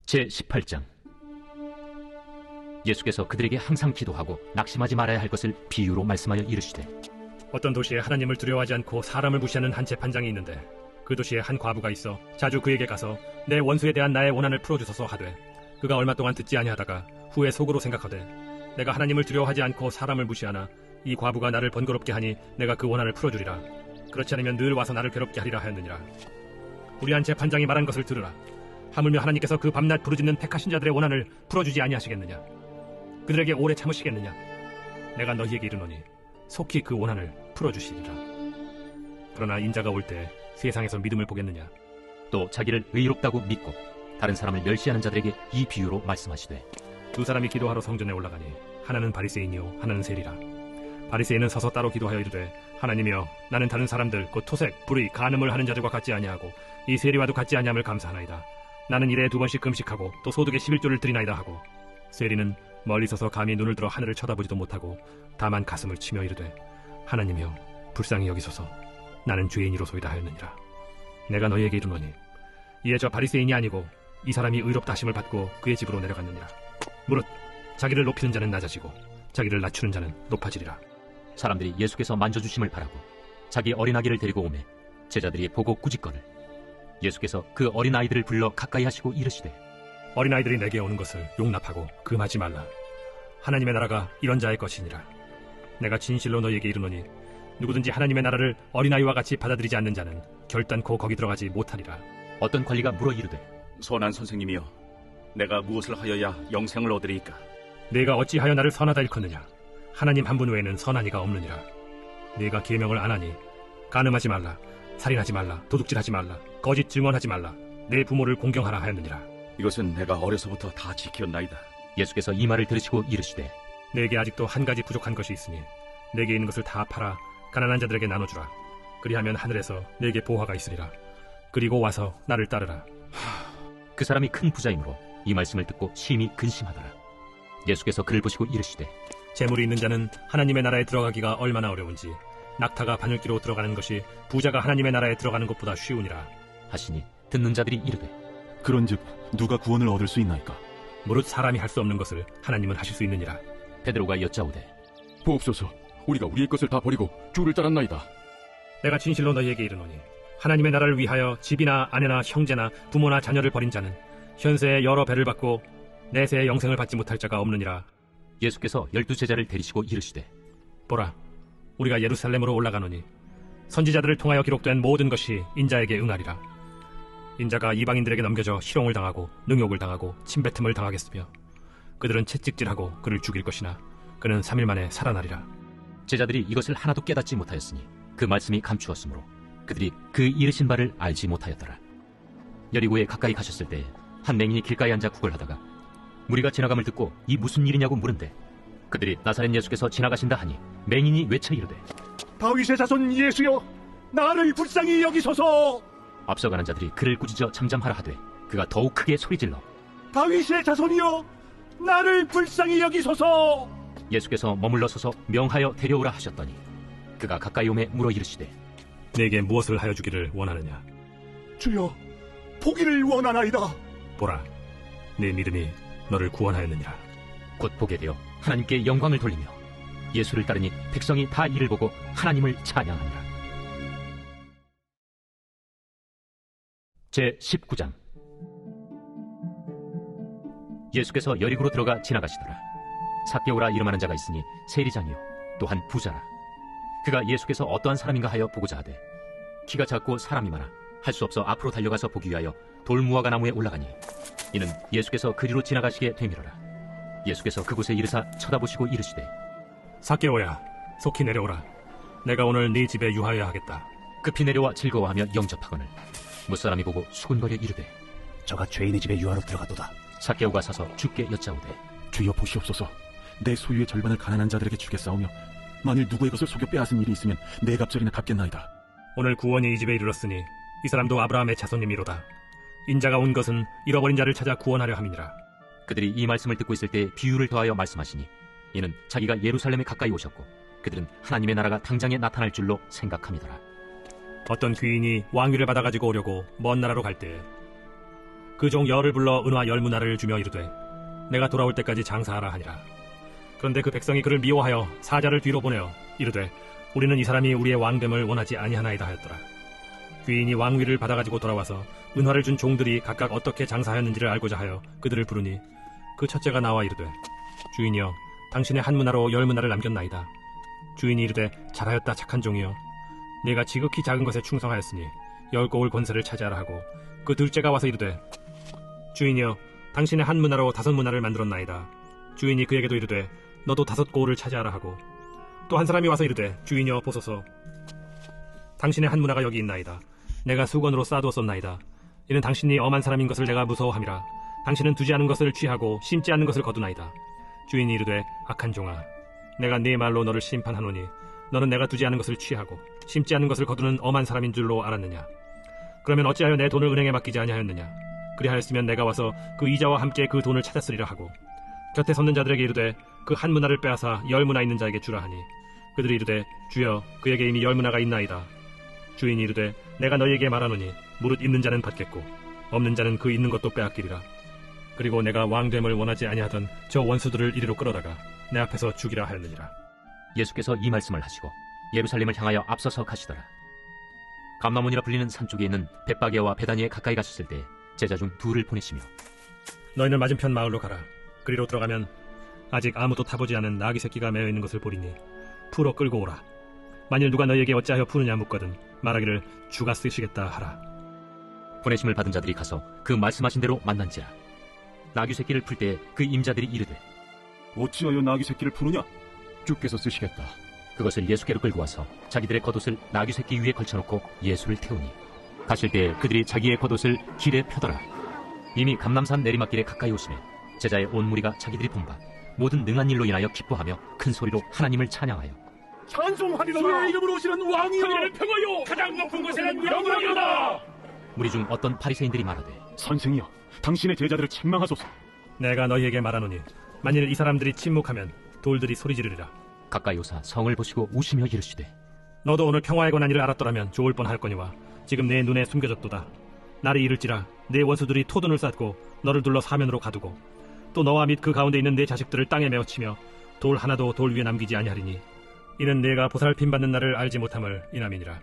제18장. 예수께서 그들에게 항상 기도하고 낙심하지 말아야 할 것을 비유로 말씀하여 이르시되, 어떤 도시에 하나님을 두려워하지 않고 사람을 무시하는 한 재판장이 있는데, 그 도시에 한 과부가 있어 자주 그에게 가서 내 원수에 대한 나의 원한을 풀어주소서 하되, 그가 얼마 동안 듣지 아니하다가 후에 속으로 생각하되, 내가 하나님을 두려워하지 않고 사람을 무시하나 이 과부가 나를 번거롭게 하니 내가 그 원한을 풀어주리라. 그렇지 않으면 늘 와서 나를 괴롭게 하리라 하였느니라. 우리 한 재판장이 말한 것을 들으라. 하물며 하나님께서 그 밤낮 부르짖는 택하신 자들의 원한을 풀어주지 아니하시겠느냐? 그들에게 오래 참으시겠느냐? 내가 너희에게 이르노니 속히 그 원한을 풀어주시리라. 그러나 인자가 올 때 세상에서 믿음을 보겠느냐? 또 자기를 의롭다고 믿고 다른 사람을 멸시하는 자들에게 이 비유로 말씀하시되, 두 사람이 기도하러 성전에 올라가니 하나는 바리새인이요 하나는 세리라. 바리새인은 서서 따로 기도하여 이르되, 하나님이여, 나는 다른 사람들 곧 토색, 불의, 간음을 하는 자들과 같지 아니하고 이 세리와도 같지 아니함을 감사하나이다. 나는 일에 2번씩 금식하고 또 소득의 11조를 드리나이다 하고, 세리는 멀리 서서 감히 눈을 들어 하늘을 쳐다보지도 못하고 다만 가슴을 치며 이르되, 하나님이여, 불쌍히 여기소서. 나는 죄인이로소이다 하였느니라. 내가 너희에게 이르노니 이에 저 바리새인이 아니고 이 사람이 의롭다 하심을 받고 그의 집으로 내려갔느니라. 무릇 자기를 높이는 자는 낮아지고 자기를 낮추는 자는 높아지리라. 사람들이 예수께서 만져주심을 바라고 자기 어린아기를 데리고 오매 제자들이 보고 꾸짖거늘, 예수께서 그 어린아이들을 불러 가까이 하시고 이르시되, 어린아이들이 내게 오는 것을 용납하고 금하지 말라. 하나님의 나라가 이런 자의 것이니라. 내가 진실로 너희에게 이르노니 누구든지 하나님의 나라를 어린아이와 같이 받아들이지 않는 자는 결단코 거기 들어가지 못하리라. 어떤 관리가 물어 이르되, 선한 선생님이여, 내가 무엇을 하여야 영생을 얻으리이까? 네가 어찌하여 나를 선하다 일컫느냐? 하나님 한 분 외에는 선한 이가 없느니라. 네가 계명을 안 하니 간음하지 말라, 살인하지 말라, 도둑질하지 말라, 거짓 증언하지 말라, 내 부모를 공경하라 하였느니라. 이것은 내가 어려서부터 다 지켰나이다. 예수께서 이 말을 들으시고 이르시되, 내게 아직도 한 가지 부족한 것이 있으니 내게 있는 것을 다 팔아 가난한 자들에게 나눠주라. 그리하면 하늘에서 내게 보화가 있으리라. 그리고 와서 나를 따르라. 그 사람이 큰 부자이므로 이 말씀을 듣고 심히 근심하더라. 예수께서 그를 보시고 이르시되, 재물이 있는 자는 하나님의 나라에 들어가기가 얼마나 어려운지 낙타가 바늘기로 들어가는 것이 부자가 하나님의 나라에 들어가는 것보다 쉬우니라 하시니, 듣는 자들이 이르되, 그런즉 누가 구원을 얻을 수 있나이까? 무릇 사람이 할 수 없는 것을 하나님은 하실 수 있느니라. 베드로가 여짜오되, 보옵소서, 우리가 우리의 것을 다 버리고 주를 따랐나이다. 내가 진실로 너희에게 이르노니 하나님의 나라를 위하여 집이나 아내나 형제나 부모나 자녀를 버린 자는 현세에 여러 배를 받고 내세에 영생을 받지 못할 자가 없느니라. 예수께서 12 제자를 데리시고 이르시되, 보라, 우리가 예루살렘으로 올라가노니 선지자들을 통하여 기록된 모든 것이 인자에게 응하리라. 인자가 이방인들에게 넘겨져 희롱을 당하고 능욕을 당하고 침뱉음을 당하겠으며 그들은 채찍질하고 그를 죽일 것이나 그는 3일 만에 살아나리라. 제자들이 이것을 하나도 깨닫지 못하였으니 그 말씀이 감추었으므로 그들이 그 이르신 바를 알지 못하였더라. 여리고에 가까이 가셨을 때 한 맹인이 길가에 앉아 구걸하다가 무리가 지나감을 듣고 이 무슨 일이냐고 물은데, 그들이 나사렛 예수께서 지나가신다 하니 맹인이 외쳐 이르되, 다윗의 자손 예수여, 나를 불쌍히 여기소서. 앞서가는 자들이 그를 꾸짖어 잠잠하라 하되 그가 더욱 크게 소리질러, 다윗의 자손이여, 나를 불쌍히 여기소서. 예수께서 머물러 서서 명하여 데려오라 하셨더니 그가 가까이 오매 물어 이르시되, 내게 무엇을 하여 주기를 원하느냐? 주여, 보기를 원하나이다. 보라, 내 믿음이 너를 구원하였느니라. 곧 보게 되어 하나님께 영광을 돌리며 예수를 따르니 백성이 다 이를 보고 하나님을 찬양하니라. 제19장. 예수께서 여리고로 들어가 지나가시더라. 삭개오라 이름하는 자가 있으니 세리장이요 또한 부자라. 그가 예수께서 어떠한 사람인가 하여 보고자 하되, 키가 작고 사람이 많아 할 수 없어 앞으로 달려가서 보기 위하여 돌무화과 나무에 올라가니, 이는 예수께서 그리로 지나가시게 되밀어라. 예수께서 그곳에 이르사 쳐다보시고 이르시되, 삭개오야, 속히 내려오라. 내가 오늘 네 집에 유하여야 하겠다. 급히 내려와 즐거워하며 영접하거늘 무사람이 보고 수군거려 이르되, 저가 죄인의 집에 유하로 들어가도다. 삭개오가 서서 주께 여짜오되, 주여 보시옵소서, 내 소유의 절반을 가난한 자들에게 주겠사오며 만일 누구의 것을 속여 빼앗은 일이 있으면 네 갑절이나 갚겠나이다. 오늘 구원이 이 집에 이르렀으니 이 사람도 아브라함의 자손님이로다. 인자가 온 것은 잃어버린 자를 찾아 구원하려 함이니라. 그들이 이 말씀을 듣고 있을 때 비유를 더하여 말씀하시니, 이는 자기가 예루살렘에 가까이 오셨고 그들은 하나님의 나라가 당장에 나타날 줄로 생각함이더라. 어떤 귀인이 왕위를 받아가지고 오려고 먼 나라로 갈 때에 그 종 열을 불러 은화 10문화를 주며 이르되 내가 돌아올 때까지 장사하라 하니라. 그런데 그 백성이 그를 미워하여 사자를 뒤로 보내어 이르되 우리는 이 사람이 우리의 왕됨을 원하지 아니하나이다 하였더라. 귀인이 왕위를 받아가지고 돌아와서 은화를 준 종들이 각각 어떻게 장사하였는지를 알고자 하여 그들을 부르니 그 첫째가 나와 이르되 주인이여 당신의 한 문화로 10문화를 남겼나이다. 주인이 이르되 잘하였다 착한 종이여 네가 지극히 작은 것에 충성하였으니 10고을 권세를 차지하라 하고 그 둘째가 와서 이르되 주인이여 당신의 한 문화로 5문화를 만들었나이다. 주인이 그에게도 이르되 너도 5고을을 차지하라 하고 또 한 사람이 와서 이르되 주인이여 보소서 당신의 한 문화가 여기 있나이다. 내가 수건으로 쌓아두었었나이다. 이는 당신이 엄한 사람인 것을 내가 무서워함이라. 당신은 두지 않은 것을 취하고 심지 않는 것을 거두나이다. 주인이 이르되 악한 종아 내가 네 말로 너를 심판하노니 너는 내가 두지 않은 것을 취하고 심지 않는 것을 거두는 엄한 사람인 줄로 알았느냐. 그러면 어찌하여 내 돈을 은행에 맡기지 아니하였느냐. 그리하였으면 내가 와서 그 이자와 함께 그 돈을 찾았으리라 하고 곁에 섰는 자들에게 이르되 그 한 문화를 빼앗아 10문화 있는 자에게 주라 하니 그들이 이르되 주여 그에게 이미 10문화가 있나이다. 주인이 이르되 내가 너희에게 말하노니 무릇 있는 자는 받겠고 없는 자는 그 있는 것도 빼앗기리라. 그리고 내가 왕됨을 원하지 아니하던 저 원수들을 이리로 끌어다가 내 앞에서 죽이라 하였느니라. 예수께서 이 말씀을 하시고 예루살렘을 향하여 앞서서 가시더라. 감람원이라 불리는 산 쪽에 있는 벳바게와 베다니에 가까이 가셨을 때 제자 중 둘을 보내시며 너희는 맞은편 마을로 가라. 그리로 들어가면 아직 아무도 타보지 않은 나귀 새끼가 매어 있는 것을 보리니 풀어 끌고 오라. 만일 누가 너희에게 어찌하여 푸느냐 묻거든 말하기를 주가 쓰시겠다 하라. 보내심을 받은 자들이 가서 그 말씀하신 대로 만난지라. 나귀 새끼를 풀 때 그 임자들이 이르되 어찌하여 나귀 새끼를 푸느냐? 주께서 쓰시겠다. 그것을 예수께로 끌고 와서 자기들의 겉옷을 나귀 새끼 위에 걸쳐놓고 예수를 태우니 가실 때 그들이 자기의 겉옷을 길에 펴더라. 이미 감람산 내리막길에 가까이 오시매 제자의 온 무리가 자기들이 본 바 모든 능한 일로 인하여 기뻐하며 큰 소리로 하나님을 찬양하여 찬송하리라. 주의 이름으로 오시는 왕이여 하늘을 평하여 가장 높은 곳에는 영광이로다. 무리 중 어떤 바리새인들이 말하되 선생이여 당신의 제자들을 책망하소서. 내가 너희에게 말하노니 만일 이 사람들이 침묵하면 돌들이 소리 지르리라. 가까이 오사 성을 보시고 우시며 이르시되 너도 오늘 평화에 관한 일을 알았더라면 좋을 뻔할거니와 지금 내 눈에 숨겨졌도다. 날이 이를지라 내 원수들이 토둔을 쌓고 너를 둘러 사면으로 가두고 또 너와 및 그 가운데 있는 내 자식들을 땅에 메어치며 돌 하나도 돌 위에 남기지 아니하리니 이는 내가 보살핌 받는 날을 알지 못함을 이남이니라.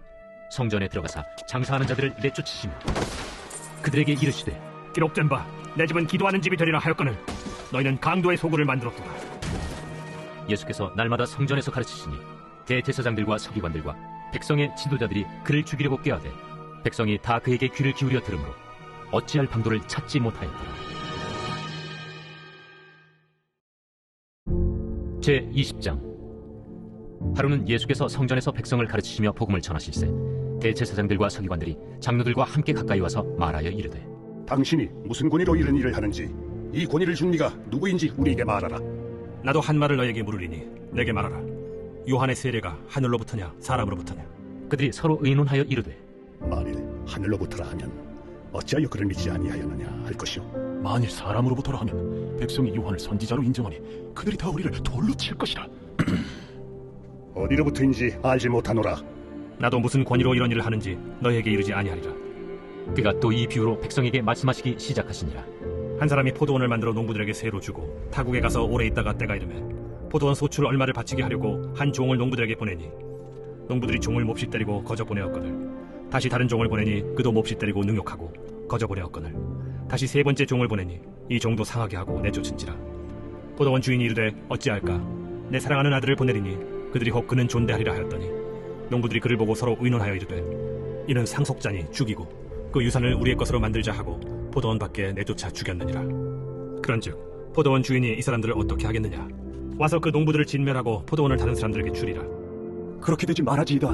성전에 들어가사 장사하는 자들을 내쫓으시며 그들에게 이르시되 기록된 바 내 집은 기도하는 집이 되리라 하였거늘 너희는 강도의 소굴을 만들었도다. 예수께서 날마다 성전에서 가르치시니 대제사장들과 서기관들과 백성의 지도자들이 그를 죽이려고 꾀하되 백성이 다 그에게 귀를 기울여 들으므로 어찌할 방도를 찾지 못하였더라. 제20장. 하루는 예수께서 성전에서 백성을 가르치시며 복음을 전하실세 대제사장들과 서기관들이 장로들과 함께 가까이 와서 말하여 이르되 당신이 무슨 권위로 이런 일을 하는지 이 권위를 준 네가 누구인지 우리에게 말하라. 나도 한 말을 너에게 물으리니 내게 말하라. 요한의 세례가 하늘로부터냐 사람으로부터냐. 그들이 서로 의논하여 이르되 만일 하늘로부터라 하면 어찌하여 그를 믿지 아니하였느냐 할 것이요 만일 사람으로부터라 하면 백성이 요한을 선지자로 인정하니 그들이 다 우리를 돌로 칠 것이라. 어디로부터인지 알지 못하노라. 나도 무슨 권위로 이런 일을 하는지 너에게 이르지 아니하리라. 그가 또 이 비유로 백성에게 말씀하시기 시작하시니라. 한 사람이 포도원을 만들어 농부들에게 세로 주고 타국에 가서 오래 있다가 때가 이르매 포도원 소출 얼마를 바치게 하려고 한 종을 농부들에게 보내니 농부들이 종을 몹시 때리고 거저 보내었거늘 다시 다른 종을 보내니 그도 몹시 때리고 능욕하고 거저 보내었거늘 다시 세 번째 종을 보내니 이 종도 상하게 하고 내쫓은지라. 포도원 주인이 이르되 어찌할까 내 사랑하는 아들을 보내리니 그들이 혹 그는 존대하리라 하였더니 농부들이 그를 보고 서로 의논하여 이르되 이는 상속자니 죽이고 그 유산을 우리의 것으로 만들자 하고 포도원 밖에 내쫓아 죽였느니라. 그런즉 포도원 주인이 이 사람들을 어떻게 하겠느냐. 와서 그 농부들을 진멸하고 포도원을 다른 사람들에게 주리라. 그렇게 되지 말아지이다.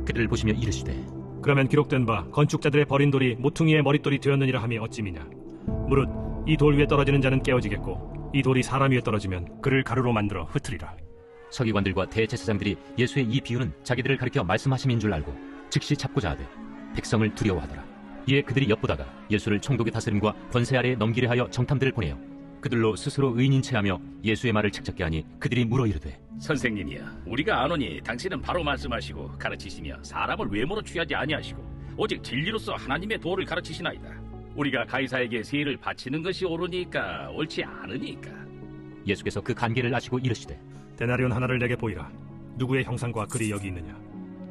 그들을 보시며 이르시되 그러면 기록된 바 건축자들의 버린 돌이 모퉁이의 머릿돌이 되었느니라 함이 어찌미냐. 무릇 이 돌 위에 떨어지는 자는 깨어지겠고 이 돌이 사람 위에 떨어지면 그를 가루로 만들어 흩으리라. 서기관들과 대제사장들이 예수의 이 비유는 자기들을 가리켜 말씀하심인 줄 알고 즉시 잡고자 하되 백성을 두려워하더라. 이에 그들이 엿보다가 예수를 총독의 다스림과 권세 아래에 넘기려 하여 정탐들을 보내어 그들로 스스로 의인인 체하며 예수의 말을 책잡게 하니 그들이 물어 이르되 선생님이여, 우리가 아노니 당신은 바로 말씀하시고 가르치시며 사람을 외모로 취하지 아니하시고 오직 진리로서 하나님의 도를 가르치시나이다. 우리가 가이사에게 세를 바치는 것이 옳으니까 옳지 않으니까. 예수께서 그 관계를 아시고 이르시되 데나리온 하나를 내게 보이라. 누구의 형상과 글이 여기 있느냐?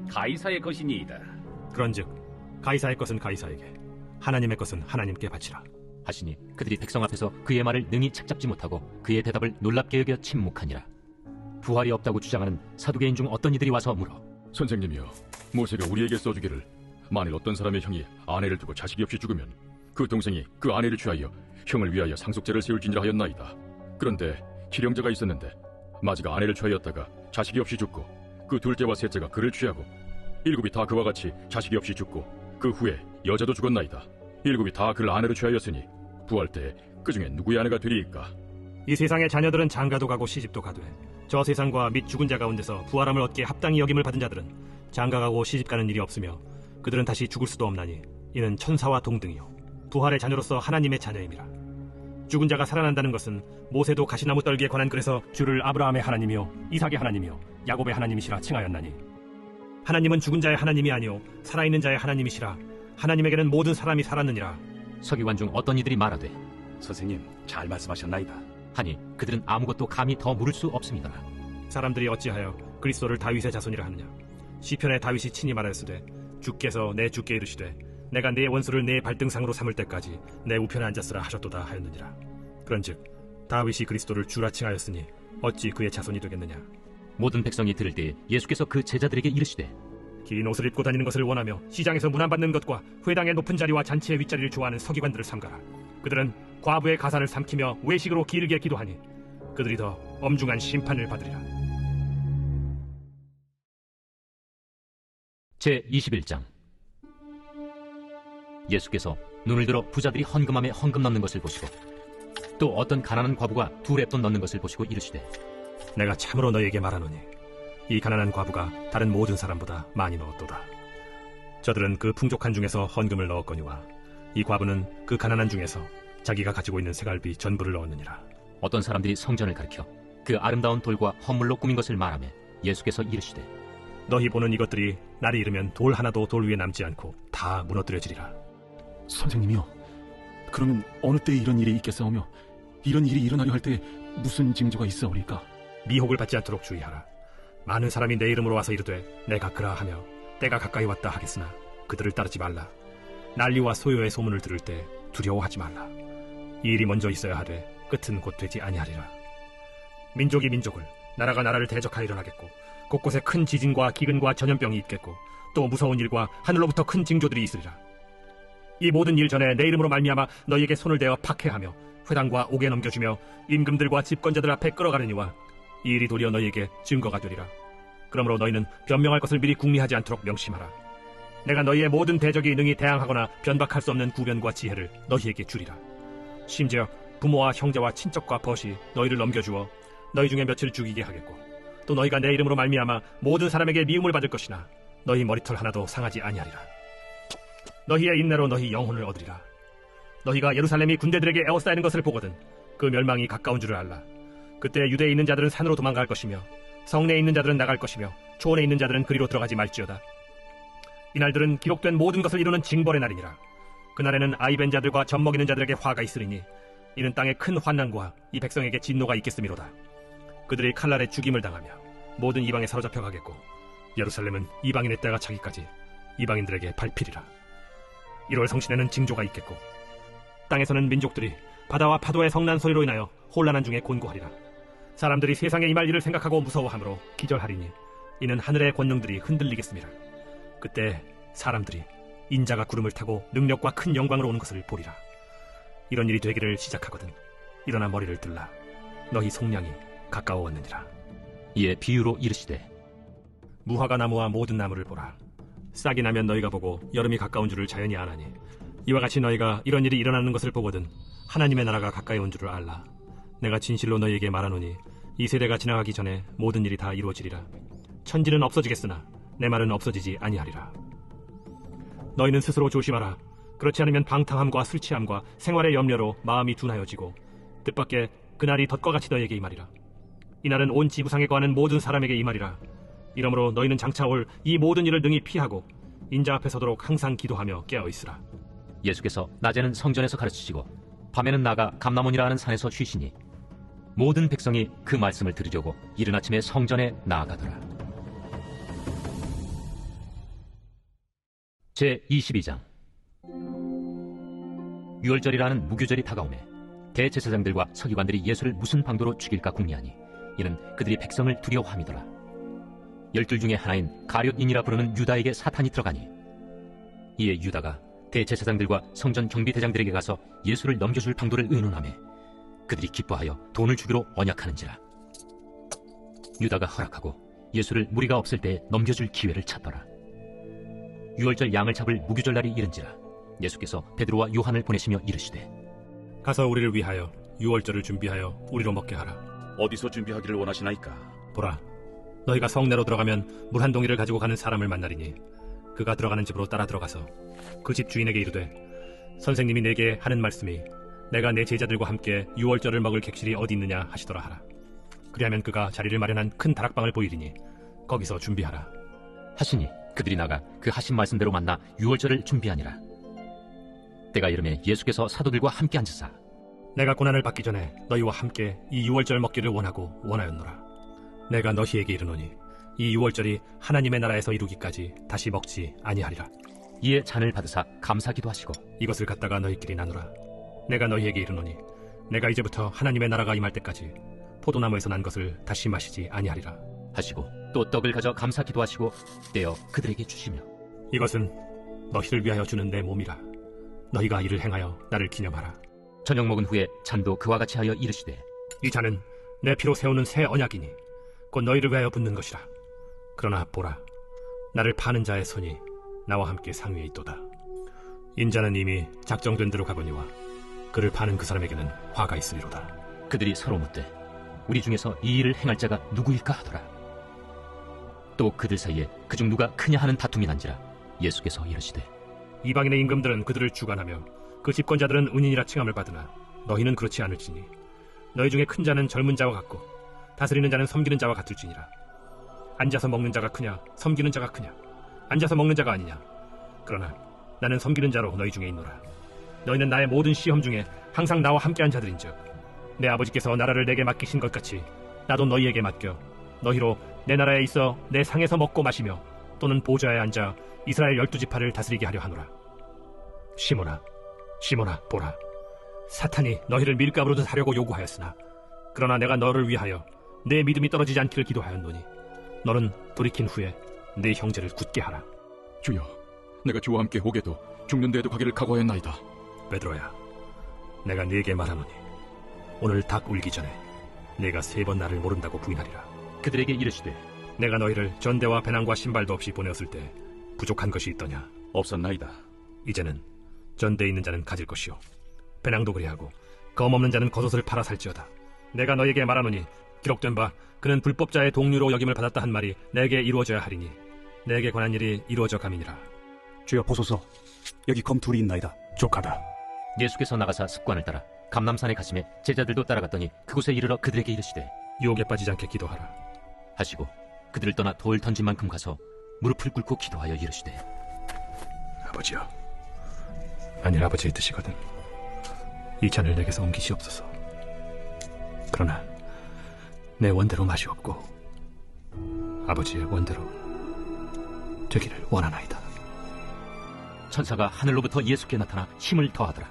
가이사의 것이니이다. 그런즉 가이사의 것은 가이사에게, 하나님의 것은 하나님께 바치라. 하시니 그들이 백성 앞에서 그의 말을 능히 책잡지 못하고 그의 대답을 놀랍게 여겨 침묵하니라. 부활이 없다고 주장하는 사두개인 중 어떤 이들이 와서 물어 선생님이여, 모세가 우리에게 써주기를 만일 어떤 사람의 형이 아내를 두고 자식이 없이 죽으면 그 동생이 그 아내를 취하여 형을 위하여 상속제를 세울지니라 하였나이다. 그런데 기령자가 있었는데 마지가 아내를 취하였다가 자식이 없이 죽고 그 둘째와 셋째가 그를 취하고 일곱이 다 그와 같이 자식이 없이 죽고 그 후에 여자도 죽었나이다. 일곱이 다 그를 아내로 취하였으니 부활 때에 그 중에 누구의 아내가 되리이까? 이 세상의 자녀들은 장가도 가고 시집도 가되 저 세상과 및 죽은 자 가운데서 부활함을 얻기에 합당히 여김을 받은 자들은 장가가고 시집가는 일이 없으며 그들은 다시 죽을 수도 없나니 이는 천사와 동등이요 부활의 자녀로서 하나님의 자녀임이라. 죽은 자가 살아난다는 것은 모세도 가시나무 떨기에 관한 글에서 주를 아브라함의 하나님이요 이삭의 하나님이요 야곱의 하나님이시라 칭하였나니, 하나님은 죽은 자의 하나님이 아니요 살아있는 자의 하나님이시라. 하나님에게는 모든 사람이 살았느니라. 서기관 중 어떤 이들이 말하되 선생님, 잘 말씀하셨나이다. 하니 그들은 아무것도 감히 더 물을 수 없습니다. 사람들이 어찌하여 그리스도를 다윗의 자손이라 하느냐? 시편에 다윗이 친히 말하였으되 주께서 내 주께 이르시되 내가 네 원수를 네 발등상으로 삼을 때까지 내 우편에 앉았으라 하셨도다 하였느니라. 그런즉 다윗이 그리스도를 주라 칭하였으니 어찌 그의 자손이 되겠느냐? 모든 백성이 들을 때 예수께서 그 제자들에게 이르시되 긴 옷을 입고 다니는 것을 원하며 시장에서 문안받는 것과 회당의 높은 자리와 잔치의 윗자리를 좋아하는 서기관들을 삼가라. 그들은 과부의 가산을 삼키며 외식으로 길게 기도하니 그들이 더 엄중한 심판을 받으리라. 제21장. 예수께서 눈을 들어 부자들이 헌금함에 헌금 넣는 것을 보시고 또 어떤 가난한 과부가 두 렙돈 넣는 것을 보시고 이르시되 내가 참으로 너희에게 말하노니 이 가난한 과부가 다른 모든 사람보다 많이 넣었도다. 저들은 그 풍족한 중에서 헌금을 넣었거니와 이 과부는 그 가난한 중에서 자기가 가지고 있는 세갈비 전부를 넣었느니라. 어떤 사람들이 성전을 가리켜 그 아름다운 돌과 헌물로 꾸민 것을 말하며 예수께서 이르시되 너희 보는 이것들이 날이 이르면 돌 하나도 돌 위에 남지 않고 다 무너뜨려지리라. 선생님이요, 그러면 어느 때에 이런 일이 있겠사오며 이런 일이 일어나려 할 때 무슨 징조가 있사오리까? 미혹을 받지 않도록 주의하라. 많은 사람이 내 이름으로 와서 이르되 내가 그라 하며 때가 가까이 왔다 하겠으나 그들을 따르지 말라. 난리와 소요의 소문을 들을 때 두려워하지 말라. 이 일이 먼저 있어야 하되 끝은 곧 되지 아니하리라. 민족이 민족을, 나라가 나라를 대적하여 일어나겠고 곳곳에 큰 지진과 기근과 전염병이 있겠고 또 무서운 일과 하늘로부터 큰 징조들이 있으리라. 이 모든 일 전에 내 이름으로 말미암아 너희에게 손을 대어 박해하며 회당과 옥에 넘겨주며 임금들과 집권자들 앞에 끌어가려니와 이 일이 도리어 너희에게 증거가 되리라. 그러므로 너희는 변명할 것을 미리 궁리하지 않도록 명심하라. 내가 너희의 모든 대적이 능히 대항하거나 변박할 수 없는 구변과 지혜를 너희에게 주리라. 심지어 부모와 형제와 친척과 벗이 너희를 넘겨주어 너희 중에 며칠 죽이게 하겠고 또 너희가 내 이름으로 말미암아 모든 사람에게 미움을 받을 것이나 너희 머리털 하나도 상하지 아니하리라. 너희의 인내로 너희 영혼을 얻으리라. 너희가 예루살렘이 군대들에게 에워싸이는 것을 보거든 그 멸망이 가까운 줄을 알라. 그때 유대에 있는 자들은 산으로 도망갈 것이며 성내에 있는 자들은 나갈 것이며 초원에 있는 자들은 그리로 들어가지 말지어다. 이날들은 기록된 모든 것을 이루는 징벌의 날이니라. 그날에는 아이벤 자들과 젖먹이는 자들에게 화가 있으리니 이는 땅에 큰 환난과 이 백성에게 진노가 있겠음이로다. 그들이 칼날에 죽임을 당하며 모든 이방에 사로잡혀 가겠고 예루살렘은 이방인의 때가 차기까지 이방인들에게 밟히리라. 1월 성신에는 징조가 있겠고 땅에서는 민족들이 바다와 파도의 성난 소리로 인하여 혼란한 중에 곤고하리라. 사람들이 세상에 임할 일을 생각하고 무서워하므로 기절하리니 이는 하늘의 권능들이 흔들리겠습니다. 그때 사람들이 인자가 구름을 타고 능력과 큰 영광으로 오는 것을 보리라. 이런 일이 되기를 시작하거든 일어나 머리를 들라. 너희 속량이 가까워왔느니라. 이에 비유로 이르시되 무화과 나무와 모든 나무를 보라. 싹이 나면 너희가 보고 여름이 가까운 줄을 자연히 아나니 이와 같이 너희가 이런 일이 일어나는 것을 보거든 하나님의 나라가 가까이 온 줄을 알라. 내가 진실로 너희에게 말하노니 이 세대가 지나가기 전에 모든 일이 다 이루어지리라. 천지는 없어지겠으나 내 말은 없어지지 아니하리라. 너희는 스스로 조심하라. 그렇지 않으면 방탕함과 술 취함과 생활의 염려로 마음이 둔하여지고 뜻밖의 그날이 덫과 같이 너희에게 임하리라. 이날은 온 지구상에 거하는 모든 사람에게 임하리라. 이러므로 너희는 장차 올 이 모든 일을 능히 피하고 인자 앞에 서도록 항상 기도하며 깨어있으라. 예수께서 낮에는 성전에서 가르치시고 밤에는 나가 감람원이라 하는 산에서 쉬시니 모든 백성이 그 말씀을 들으려고 이른 아침에 성전에 나아가더라. 제22장. 유월절이라는 무교절이 다가오매 대제사장들과 서기관들이 예수를 무슨 방도로 죽일까 궁리하니 이는 그들이 백성을 두려워함이더라. 12 중에 하나인 가룟인이라 부르는 유다에게 사탄이 들어가니 이에 유다가 대제사장들과 성전 경비대장들에게 가서 예수를 넘겨줄 방도를 의논하매 그들이 기뻐하여 돈을 주기로 언약하는지라. 유다가 허락하고 예수를 무리가 없을 때에 넘겨줄 기회를 찾더라. 유월절 양을 잡을 무교절날이 이른지라 예수께서 베드로와 요한을 보내시며 이르시되 가서 우리를 위하여 유월절을 준비하여 우리로 먹게 하라. 어디서 준비하기를 원하시나이까? 보라, 너희가 성내로 들어가면 물 한 동이를 가지고 가는 사람을 만나리니 그가 들어가는 집으로 따라 들어가서 그 집 주인에게 이르되 선생님이 내게 하는 말씀이 내가 내 제자들과 함께 유월절을 먹을 객실이 어디 있느냐 하시더라 하라. 그리하면 그가 자리를 마련한 큰 다락방을 보이리니 거기서 준비하라 하시니 그들이 나가 그 하신 말씀대로 만나 유월절을 준비하니라. 때가 이르매 예수께서 사도들과 함께 앉으사 내가 고난을 받기 전에 너희와 함께 이 유월절 먹기를 원하였노라. 내가 너희에게 이르노니 이 유월절이 하나님의 나라에서 이루기까지 다시 먹지 아니하리라. 이에 잔을 받으사 감사기도 하시고 이것을 갖다가 너희끼리 나누라. 내가 너희에게 이르노니 내가 이제부터 하나님의 나라가 임할 때까지 포도나무에서 난 것을 다시 마시지 아니하리라 하시고 또 떡을 가져 감사기도 하시고 떼어 그들에게 주시며 이것은 너희를 위하여 주는 내 몸이라. 너희가 이를 행하여 나를 기념하라. 저녁 먹은 후에 잔도 그와 같이 하여 이르시되 이 잔은 내 피로 세우는 새 언약이니 곧 너희를 위하여 붓는 것이라. 그러나 보라, 나를 파는 자의 손이 나와 함께 상위에 있도다. 인자는 이미 작정된 대로 가거니와 그를 파는 그 사람에게는 화가 있으리로다. 그들이 서로 묻되 우리 중에서 이 일을 행할 자가 누구일까 하더라. 또 그들 사이에 그중 누가 크냐 하는 다툼이 난지라 예수께서 이르시되 이방인의 임금들은 그들을 주관하며 그 집권자들은 은인이라 칭함을 받으나 너희는 그렇지 않을지니 너희 중에 큰 자는 젊은 자와 같고 다스리는 자는 섬기는 자와 같을지니라. 앉아서 먹는 자가 크냐 섬기는 자가 크냐? 앉아서 먹는 자가 아니냐? 그러나 나는 섬기는 자로 너희 중에 있노라. 너희는 나의 모든 시험 중에 항상 나와 함께한 자들인즉 내 아버지께서 나라를 내게 맡기신 것 같이 나도 너희에게 맡겨 너희로 내 나라에 있어 내 상에서 먹고 마시며 또는 보좌에 앉아 이스라엘 12지파를 다스리게 하려 하노라. 시몬아, 시몬아, 보라, 사탄이 너희를 밀가루로 사려고 요구하였으나 그러나 내가 너를 위하여 내 믿음이 떨어지지 않기를 기도하였노니 너는 돌이킨 후에 내 형제를 굳게 하라. 주여, 내가 주와 함께 오게도 죽는 데에도 가기를 각오하였나이다. 베드로야, 내가 네게 말하노니 오늘 닭 울기 전에 네가 3번 나를 모른다고 부인하리라. 그들에게 이르시되 내가 너희를 전대와 배낭과 신발도 없이 보내었을 때 부족한 것이 있더냐? 없었나이다. 이제는 전대에 있는 자는 가질 것이요 배낭도 그리하고 검 없는 자는 겉옷을 팔아 살지어다. 내가 너에게 말하노니 기록된 바 그는 불법자의 동류로 여김을 받았다 한 말이 내게 이루어져야 하리니 내게 관한 일이 이루어져 감이니라. 주여 보소서, 여기 검 둘이 있나이다. 족하다. 예수께서 나가사 습관을 따라 감람산에 가시매 제자들도 따라갔더니 그곳에 이르러 그들에게 이르시되 유혹에 빠지지 않게 기도하라 하시고 그들을 떠나 돌 던진 만큼 가서 무릎을 꿇고 기도하여 이르시되 아버지여, 만일 아버지의 뜻이거든 이 잔을 내게서 옮기시옵소서. 그러나 내 원대로 마시옵고 아버지의 원대로 되기를 원하나이다. 천사가 하늘로부터 예수께 나타나 힘을 더하더라.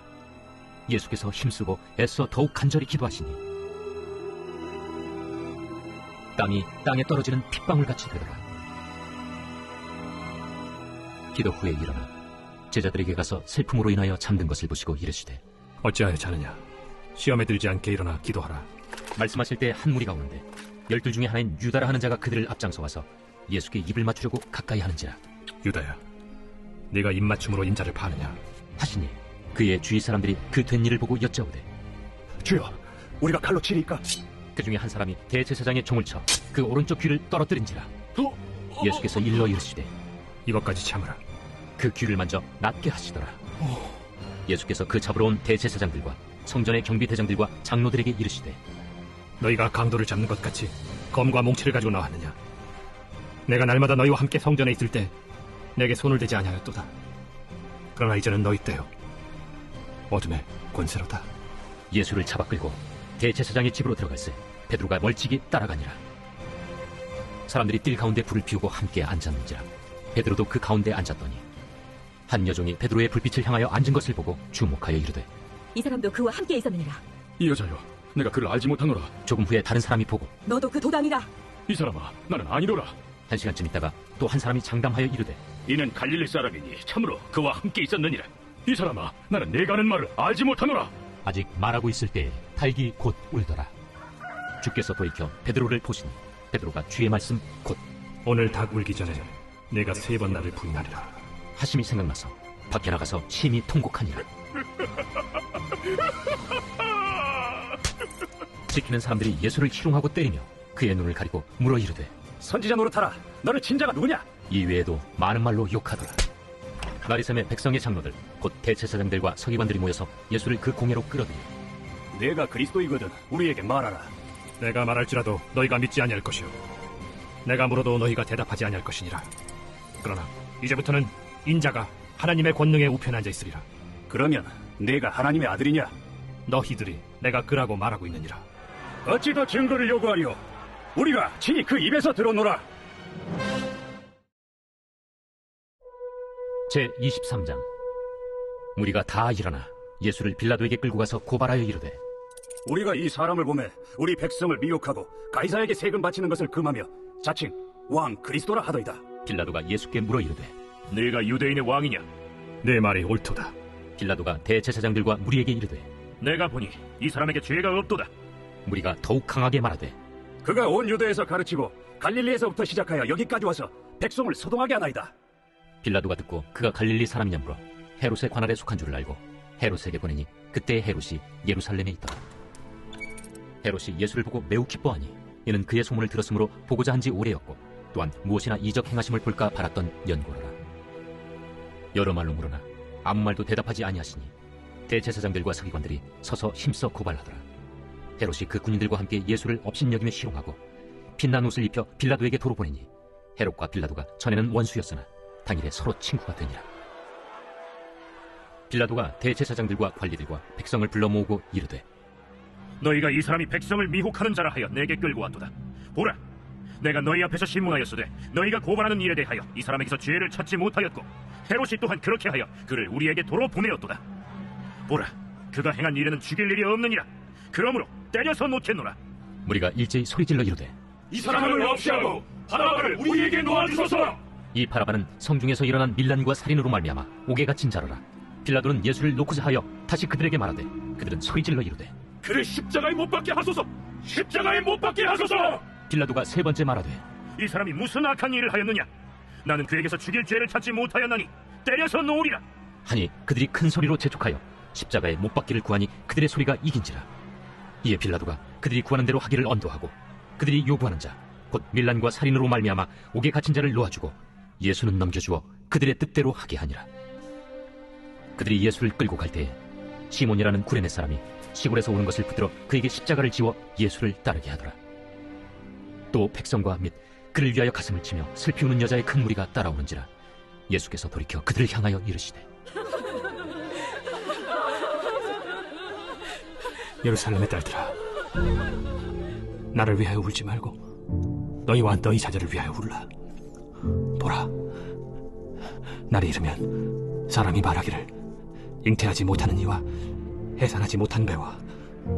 예수께서 힘쓰고 애써 더욱 간절히 기도하시니 땀이 땅에 떨어지는 핏방울같이 되더라. 기도 후에 일어나 제자들에게 가서 슬픔으로 인하여 잠든 것을 보시고 이르시되 어찌하여 자느냐? 시험에 들지 않게 일어나 기도하라. 말씀하실 때 한 무리가 오는데 12 중에 하나인 유다라 하는 자가 그들을 앞장서 와서 예수께 입을 맞추려고 가까이 하는지라. 유다야, 네가 입맞춤으로 인자를 파느냐? 하시니 그의 주위 사람들이 그 된 일을 보고 여짜오되 주여, 우리가 칼로 치리까? 그 중에 한 사람이 대제사장의 종을 쳐 그 오른쪽 귀를 떨어뜨린지라. 예수께서 일러 이르시되 이것까지 참으라. 그 귀를 만져 낫게 하시더라. 예수께서 그 잡으러 온 대제사장들과 성전의 경비대장들과 장로들에게 이르시되 너희가 강도를 잡는 것 같이 검과 몽치를 가지고 나왔느냐? 내가 날마다 너희와 함께 성전에 있을 때 내게 손을 대지 아니하였도다. 그러나 이제는 너희 때요 어둠의 권세로다. 예수를 잡아 끌고 대제사장의 집으로 들어갈새 베드로가 멀찍이 따라가니라. 사람들이 뜰 가운데 불을 피우고 함께 앉았는지라. 베드로도 그 가운데 앉았더니 한 여종이 베드로의 불빛을 향하여 앉은 것을 보고 주목하여 이르되, 이 사람도 그와 함께 있었느니라. 이 여자여, 내가 그를 알지 못하노라. 조금 후에 다른 사람이 보고, 너도 그 도당이라. 이 사람아, 나는 아니로라. 한 시간쯤 있다가 또 한 사람이 장담하여 이르되, 이는 갈릴리 사람이니 참으로 그와 함께 있었느니라. 이 사람아, 나는 내가 하는 말을 알지 못하노라. 아직 말하고 있을 때에 닭이 곧 울더라. 주께서 돌이켜 베드로를 보시니 베드로가 주의 말씀 곧 오늘 닭 울기 전에 내가 3번 나를 부인하리라 하심이 생각나서 밖에 나가서 심히 통곡하니라. 지키는 사람들이 예수를 희롱하고 때리며 그의 눈을 가리고 물어 이르되, 선지자 노릇하라. 너는 친자가 누구냐? 이외에도 많은 말로 욕하더라. 나리샘의 백성의 장로들 곧 대제사장들과 서기관들이 모여서 예수를 그 공회로 끌어들여, 내가 그리스도이거든 우리에게 말하라. 내가 말할지라도 너희가 믿지 아니할 것이요 내가 물어도 너희가 대답하지 아니할 것이니라. 그러나 이제부터는 인자가 하나님의 권능에 우편에 앉아 있으리라. 그러면 내가 하나님의 아들이냐? 너희들이 내가 그라고 말하고 있느니라. 어찌 더 증거를 요구하리오? 우리가 친히 그 입에서 들었노라. 제23장. 무리가 다 일어나 예수를 빌라도에게 끌고 가서 고발하여 이르되, 우리가 이 사람을 보매 우리 백성을 미혹하고 가이사에게 세금 바치는 것을 금하며 자칭 왕 그리스도라 하더이다. 빌라도가 예수께 물어 이르되, 네가 유대인의 왕이냐? 내 말이 옳도다. 빌라도가 대제사장들과 무리에게 이르되, 내가 보니 이 사람에게 죄가 없도다. 무리가 더욱 강하게 말하되, 그가 온 유대에서 가르치고 갈릴리에서부터 시작하여 여기까지 와서 백성을 소동하게 하나이다. 빌라도가 듣고 그가 갈릴리 사람이냐 물어 헤롯의 관할에 속한 줄을 알고 헤롯에게 보내니 그때 헤롯이 예루살렘에 있더라. 헤롯이 예수를 보고 매우 기뻐하니 이는 그의 소문을 들었으므로 보고자 한 지 오래였고 또한 무엇이나 이적 행하심을 볼까 바랐던 연고로라. 여러 말로 물으나 아무 말도 대답하지 아니하시니 대제사장들과 서기관들이 서서 힘써 고발하더라. 헤롯이 그 군인들과 함께 예수를 업신여기며 희롱하고 빛난 옷을 입혀 빌라도에게 도로 보내니 헤롯과 빌라도가 전에는 원수였으나 당일에 서로 친구가 되니라. 빌라도가 대제사장들과 관리들과 백성을 불러 모으고 이르되, 너희가 이 사람이 백성을 미혹하는 자라 하여 내게 끌고 왔도다. 보라, 내가 너희 앞에서 신문하였으되 너희가 고발하는 일에 대하여 이 사람에게서 죄를 찾지 못하였고 헤롯이 또한 그렇게 하여 그를 우리에게 도로 보내었도다. 보라, 그가 행한 일에는 죽일 일이 없느니라. 그러므로 때려서 놓겠노라. 무리가 일제히 소리질러 이르되, 이 사람을 없이 하고 바라바를 우리에게 놓아주소서. 이 바라바는 성중에서 일어난 밀란과 살인으로 말미암아 옥에 갇힌 자로라. 빌라도는 예수를 놓고자 하여 다시 그들에게 말하되 그들은 소리질러 이르되, 그를 십자가에 못 박게 하소서. 십자가에 못 박게 하소서. 빌라도가 3번째 말하되, 이 사람이 무슨 악한 일을 하였느냐? 나는 그에게서 죽일 죄를 찾지 못하였나니 때려서 놓으리라. 하니 그들이 큰 소리로 재촉하여 십자가에 못 박기를 구하니 그들의 소리가 이긴지라. 이에 빌라도가 그들이 구하는 대로 하기를 언도하고 그들이 요구하는 자 곧 밀란과 살인으로 말미암아 옥에 갇힌 자를 놓아주고 예수는 넘겨주어 그들의 뜻대로 하게 하니라. 그들이 예수를 끌고 갈 때에 시몬이라는 구레네 사람이 시골에서 오는 것을 붙들어 그에게 십자가를 지워 예수를 따르게 하더라. 또 백성과 및 그를 위하여 가슴을 치며 슬피 우는 여자의 큰 무리가 따라오는지라. 예수께서 돌이켜 그들을 향하여 이르시되, 예루살렘의 딸들아, 나를 위하여 울지 말고 너희와 너희 자녀를 위하여 울라. 보라, 날이 이르면 사람이 말하기를 잉태하지 못하는 이와 해산하지 못한 배와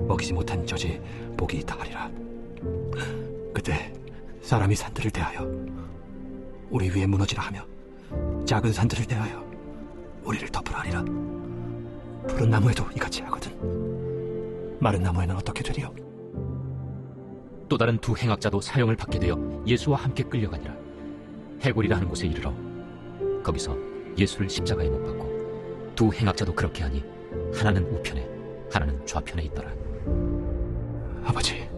먹이지 못한 젖이 복이 있다 하리라. 그때 사람이 산들을 대하여 우리 위에 무너지라 하며 작은 산들을 대하여 우리를 덮으라 하리라. 푸른 나무에도 이같이 하거든 마른 나무에는 어떻게 되리요? 또 다른 두 행악자도 사형을 받게 되어 예수와 함께 끌려가니라. 해골이라 하는 곳에 이르러 거기서 예수를 십자가에 못 박고 두 행악자도 그렇게 하니 하나는 우편에 하나는 좌편에 있더라. 아버지,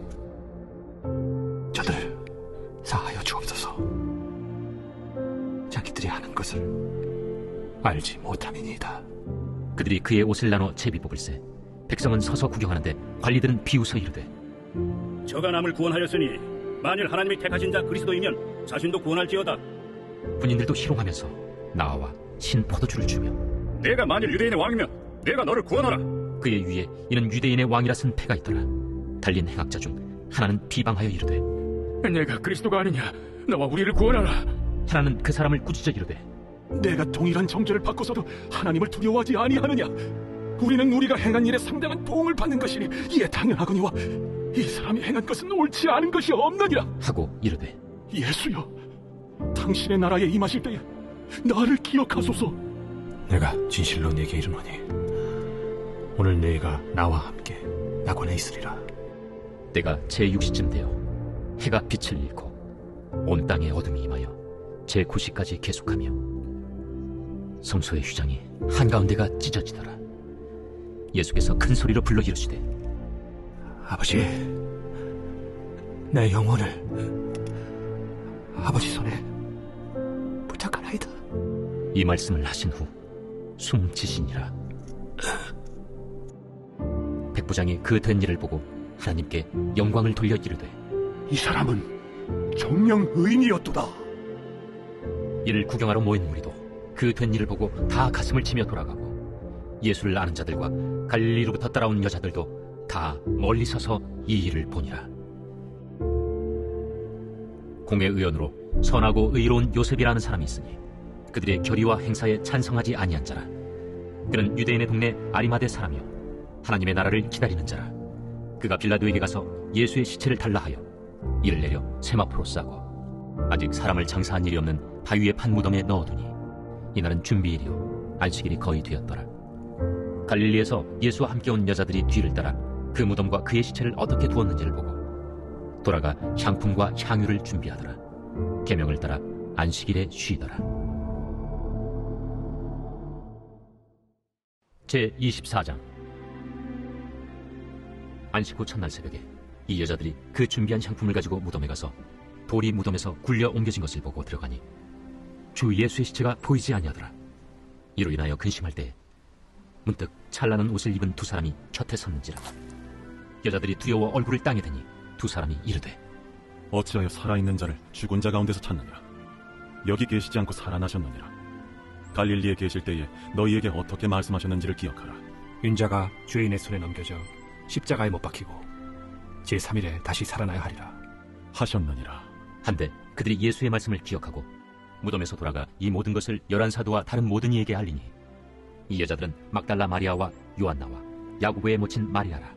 저들을 사하여 주옵소서. 자기들이 하는 것을 알지 못함이니이다. 그들이 그의 옷을 나눠 제비 뽑을세 백성은 서서 구경하는데 관리들은 비웃어 이르되, 저가 남을 구원하였으니 만일 하나님이 택하신 자 그리스도이면 자신도 구원할지어다. 군인들도 희롱하면서 나와 신 포도주를 주며, 내가 만일 유대인의 왕이면 내가 너를 구원하라. 그의 위에 이는 유대인의 왕이라 쓴 패가 있더라. 달린 행악자 중 하나는 비방하여 이르되 내가 그리스도가 아니냐? 나와 우리를 구원하라. 하나는 그 사람을 꾸짖어 이르되 내가 동일한 정죄를 받고서도 하나님을 두려워하지 아니하느냐? 우리는 우리가 행한 일에 상당한 보응을 받는 것이니 이에 당연하거니와 이 사람이 행한 것은 옳지 않은 것이 없느니라 하고 이르되 예수여, 당신의 나라에 임하실 때에 나를 기억하소서. 내가 진실로 네게 이르노니 오늘 네가 나와 함께 낙원에 있으리라. 때가 제6시쯤 되어 해가 빛을 잃고 온 땅에 어둠이 임하여 제9시까지 계속하며 성소의 휘장이 한가운데가 찢어지더라. 예수께서 큰 소리로 불러 이르시되 아버지, 내 영혼을 아버지 손에 부탁하나이다. 이 말씀을 하신 후 숨지시니라. 백부장이 그 된 일을 보고 하나님께 영광을 돌려 이르되 이 사람은 정령 의인이었도다. 이를 구경하러 모인 무리도 그 된 일을 보고 다 가슴을 치며 돌아가고 예수를 아는 자들과 갈릴리로부터 따라온 여자들도 다 멀리 서서 이 일을 보니라. 공회의원으로 선하고 의로운 요셉이라는 사람이 있으니 그들의 결의와 행사에 찬성하지 아니한 자라. 그는 유대인의 동네 아리마대 사람이요 하나님의 나라를 기다리는 자라. 그가 빌라도에게 가서 예수의 시체를 달라 하여 이를 내려 세마포로 싸고 아직 사람을 장사한 일이 없는 바위의 판 무덤에 넣어두니 이날은 준비일이요 안식일이 거의 되었더라. 갈릴리에서 예수와 함께 온 여자들이 뒤를 따라 그 무덤과 그의 시체를 어떻게 두었는지를 보고 돌아가 향품과 향유를 준비하더라. 계명을 따라 안식일에 쉬더라. 제24장. 안식 후 첫날 새벽에 이 여자들이 그 준비한 향품을 가지고 무덤에 가서 돌이 무덤에서 굴려 옮겨진 것을 보고 들어가니 주 예수의 시체가 보이지 아니하더라. 이로 인하여 근심할 때 문득 찬란한 옷을 입은 두 사람이 곁에 섰는지라. 여자들이 두려워 얼굴을 땅에 대니 두 사람이 이르되 어찌하여 살아있는 자를 죽은 자 가운데서 찾느냐? 여기 계시지 않고 살아나셨느니라. 갈릴리에 계실 때에 너희에게 어떻게 말씀하셨는지를 기억하라. 윤자가 죄인의 손에 넘겨져 십자가에 못 박히고 제3일에 다시 살아나야 하리라 하셨느니라. 한데 그들이 예수의 말씀을 기억하고 무덤에서 돌아가 이 모든 것을 11사도와 다른 모든 이에게 알리니 이 여자들은 막달라 마리아와 요한나와 야고보의 모친 마리아라.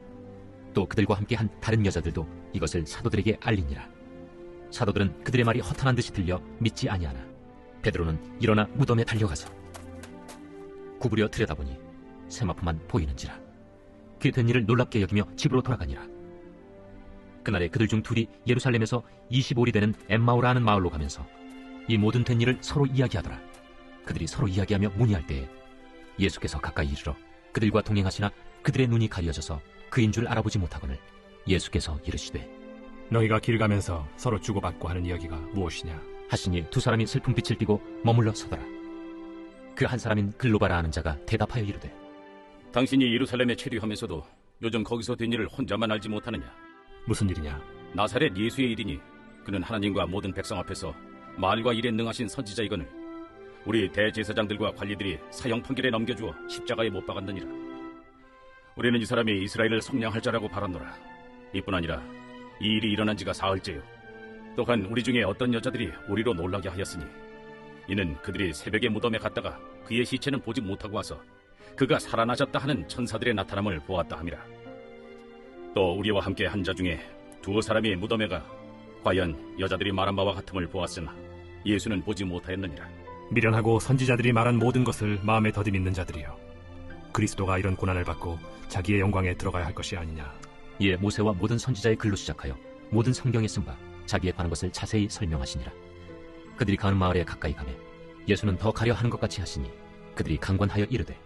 또 그들과 함께 한 다른 여자들도 이것을 사도들에게 알리니라. 사도들은 그들의 말이 허탄한 듯이 들려 믿지 아니하나 베드로는 일어나 무덤에 달려가서 구부려 들여다보니 세마포만 보이는지라. 그 된 일을 놀랍게 여기며 집으로 돌아가니라. 그날에 그들 중 둘이 예루살렘에서 25리 되는 엠마오라 하는 마을로 가면서 이 모든 된 일을 서로 이야기하더라. 그들이 서로 이야기하며 문의할 때에 예수께서 가까이 이르러 그들과 동행하시나 그들의 눈이 가려져서 그인 줄 알아보지 못하거늘 예수께서 이르시되 너희가 길 가면서 서로 주고받고 하는 이야기가 무엇이냐 하시니 두 사람이 슬픈 빛을 띠고 머물러 서더라. 그 한 사람인 글로바라 하는 자가 대답하여 이르되 당신이 예루살렘에 체류하면서도 요즘 거기서 된 일을 혼자만 알지 못하느냐? 무슨 일이냐? 나사렛 예수의 일이니 그는 하나님과 모든 백성 앞에서 말과 일에 능하신 선지자이거늘 우리 대제사장들과 관리들이 사형 판결에 넘겨주어 십자가에 못 박았느니라. 우리는 이 사람이 이스라엘을 속량할 자라고 바랐노라. 이뿐 아니라 이 일이 일어난 지가 사흘째요. 또한 우리 중에 어떤 여자들이 우리로 놀라게 하였으니 이는 그들이 새벽에 무덤에 갔다가 그의 시체는 보지 못하고 와서 그가 살아나셨다 하는 천사들의 나타남을 보았다 함이라. 또 우리와 함께 한 자 중에 두 사람이 무덤에 가 과연 여자들이 말한 바와 같음을 보았으나 예수는 보지 못하였느니라. 미련하고 선지자들이 말한 모든 것을 마음에 더디 믿는 자들이여, 그리스도가 이런 고난을 받고 자기의 영광에 들어가야 할 것이 아니냐. 이에 모세와 모든 선지자의 글로 시작하여 모든 성경에 쓴 바 자기에 관한 것을 자세히 설명하시니라. 그들이 가는 마을에 가까이 가매 예수는 더 가려 하는 것 같이 하시니 그들이 강권하여 이르되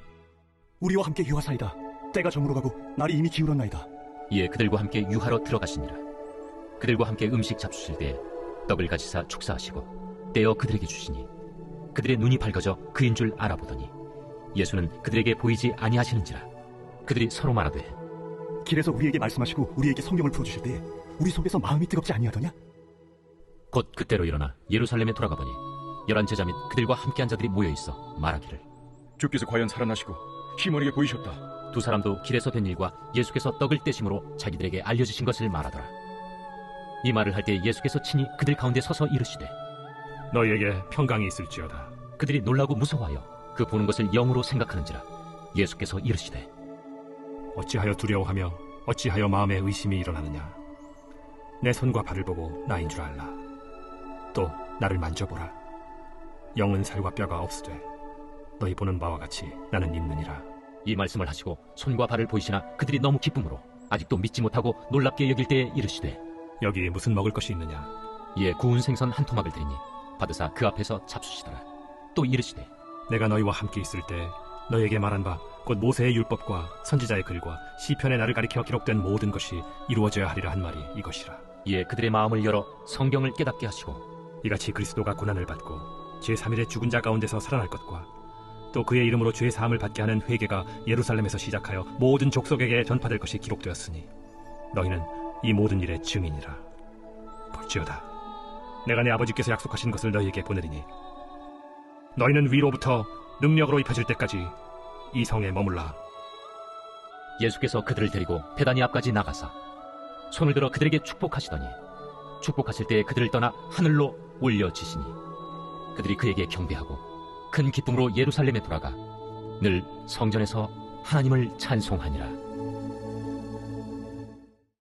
우리와 함께 유하사이다. 때가 저물어 가고 날이 이미 기울었나이다. 이에 그들과 함께 유하러 들어가시니라. 그들과 함께 음식 잡수실 때에 떡을 가지사 축사하시고 떼어 그들에게 주시니 그들의 눈이 밝아져 그인 줄 알아보더니 예수는 그들에게 보이지 아니하시는지라. 그들이 서로 말하되 길에서 우리에게 말씀하시고 우리에게 성경을 풀어주실 때에 우리 속에서 마음이 뜨겁지 아니하더냐? 곧 그때로 일어나 예루살렘에 돌아가 보니 11 제자 및 그들과 함께한 자들이 모여있어 말하기를 주께서 과연 살아나시고 시몬에게 보이셨다. 두 사람도 길에서 된 일과 예수께서 떡을 떼심으로 자기들에게 알려주신 것을 말하더라. 이 말을 할 때 예수께서 친히 그들 가운데 서서 이르시되 너희에게 평강이 있을지어다. 그들이 놀라고 무서워하여 그 보는 것을 영으로 생각하는지라. 예수께서 이르시되 어찌하여 두려워하며 어찌하여 마음에 의심이 일어나느냐. 내 손과 발을 보고 나인 줄 알라. 또 나를 만져보라. 영은 살과 뼈가 없으되 너희 보는 바와 같이 나는 있느니라. 이 말씀을 하시고 손과 발을 보이시나 그들이 너무 기쁨으로 아직도 믿지 못하고 놀랍게 여길 때에 이르시되 여기 무슨 먹을 것이 있느냐. 이에 구운 생선 한 토막을 드리니 받으사 그 앞에서 잡수시더라. 또 이르시되 내가 너희와 함께 있을 때 너희에게 말한 바 곧 모세의 율법과 선지자의 글과 시편의 나를 가리켜 기록된 모든 것이 이루어져야 하리라 한 말이 이것이라. 이에 그들의 마음을 열어 성경을 깨닫게 하시고 이같이 그리스도가 고난을 받고 제3일에 죽은 자 가운데서 살아날 것과 또 그의 이름으로 죄 사함을 받게 하는 회개가 예루살렘에서 시작하여 모든 족속에게 전파될 것이 기록되었으니 너희는 이 모든 일의 증인이라. 볼지어다 내가 내 아버지께서 약속하신 것을 너희에게 보내리니 너희는 위로부터 능력으로 입혀질 때까지 이 성에 머물라. 예수께서 그들을 데리고 베다니 앞까지 나가사 손을 들어 그들에게 축복하시더니 축복하실 때에 그들을 떠나 하늘로 올려지시니 그들이 그에게 경배하고 큰 기쁨으로 예루살렘에 돌아가 늘 성전에서 하나님을 찬송하니라.